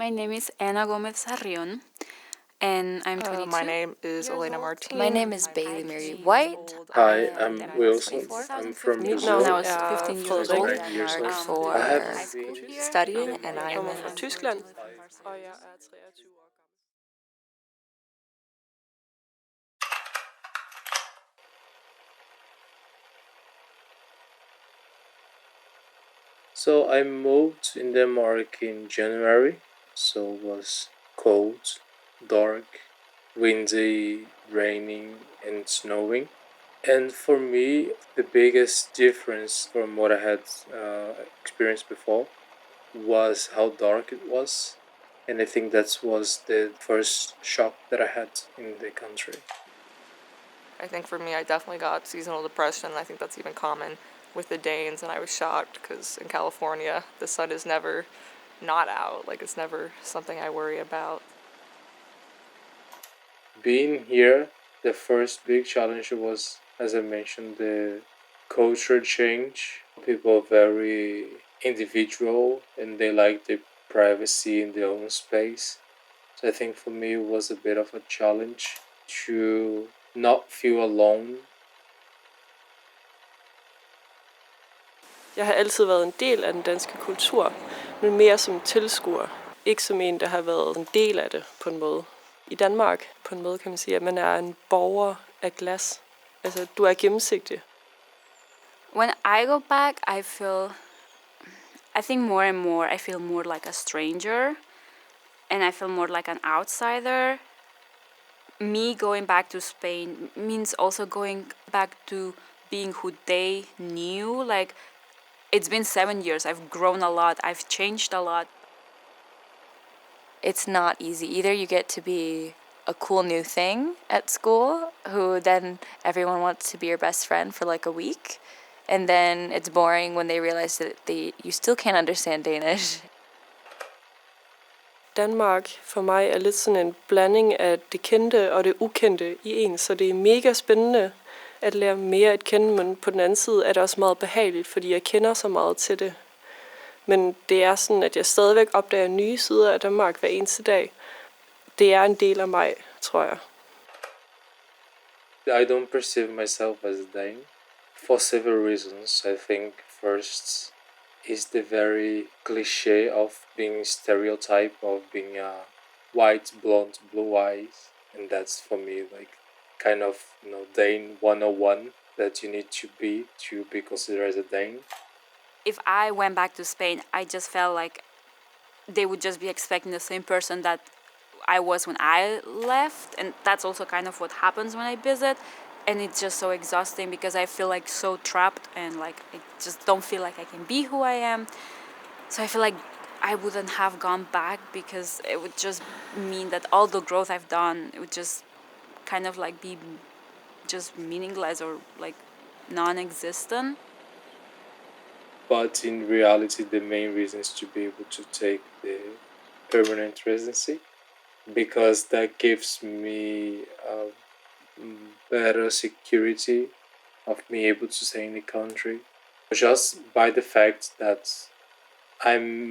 My name is Ana Gomez Sarrion, and I'm 22. My name is Elena Martin. My name is Bailey Mary White. Hi, I'm Wilson. I'm from Brazil. When I was 15 years old. 29 years old. For I haven't been studying, in and Denmark. I kommer am fra Tyskland, og jeg er 23 år gammel. So I moved in Denmark in January, so it was cold, dark, windy, raining, and snowing. And for me, the biggest difference from what I had experienced before was how dark it was. And I think that was the first shock that I had in the country. I think for me, I definitely got seasonal depression. I think that's even common with the Danes, and I was shocked because in California, the sun is never not out. Like, it's never something I worry about. Being here, the first big challenge was, as I mentioned, the culture change. People are very individual and they like the privacy in their own space. So I think for me it was a bit of a challenge to not feel alone. Jeg har altid været en del af den danske kultur, men mere som tilskuer. Ikke som en, der har været en del af det på en måde. I Danmark på en måde kan man sige, at man er en borger af glas. Altså, du er gennemsigtig. When I go back, I think more and more, I feel more like a stranger, and I feel more like an outsider. Me going back to Spain means also going back to being who they knew. Like, it's been 7 years. I've grown a lot. I've changed a lot. It's not easy. Either you get to be a cool new thing at school, who then everyone wants to be your best friend for like a week, and then it's boring when they realize that you still can't understand Danish. Danmark for mig er lidt sådan en blanding af det kendte og det ukendte i en, så det er mega spændende at lære mere at kende, men på den anden side er det også meget behageligt, fordi jeg kender så meget til det. Men det er sådan, at jeg stadigvæk opdager nye sider af Danmark hver eneste dag. Det er en del af mig, tror jeg. I don't perceive myself as a Dane for several reasons. I think first is the very cliche of being stereotype of being a white, blonde, blue eyes, and that's for me like kind of Dane 101 that you need to be considered as a Dane. If I went back to Spain, I just felt like they would just be expecting the same person that I was when I left, and that's also kind of what happens when I visit, and it's just so exhausting because I feel like so trapped and like I just don't feel like I can be who I am. So I feel like I wouldn't have gone back because it would just mean that all the growth I've done, it would just kind of like be just meaningless or like non-existent. But in reality, the main reason is to be able to take the permanent residency, because that gives me a better security of being able to stay in the country. Just by the fact that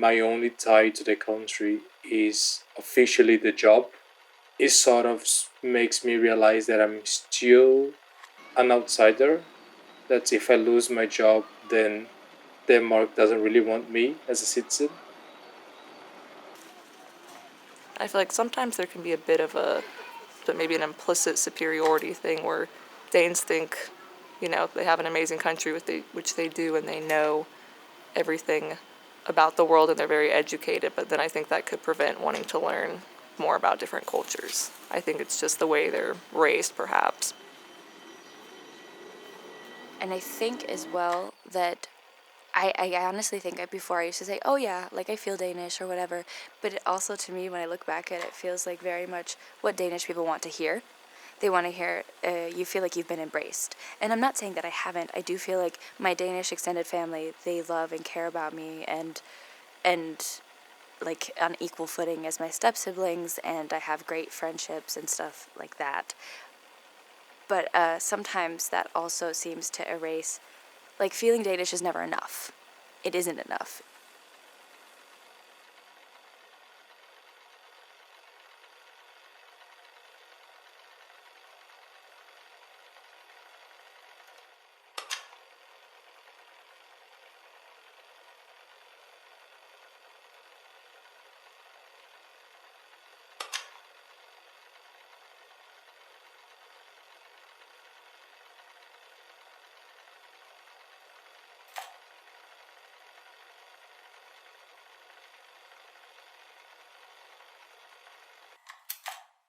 my only tie to the country is officially the job, it sort of makes me realize that I'm still an outsider, that if I lose my job, then Denmark doesn't really want me as a citizen. I feel like sometimes there can be a bit of maybe an implicit superiority thing where Danes think, they have an amazing country which they do, and they know everything about the world and they're very educated, but then I think that could prevent wanting to learn more about different cultures. I think it's just the way they're raised, perhaps. And I think as well that I honestly think before I used to say, oh yeah, like I feel Danish or whatever, but it also to me when I look back at it, it feels like very much what Danish people want to hear. They want to hear you feel like you've been embraced. And I'm not saying that I haven't. I do feel like my Danish extended family, they love and care about me and like on equal footing as my step-siblings, and I have great friendships and stuff like that. But sometimes that also seems to erase, like feeling Danish is never enough. It isn't enough.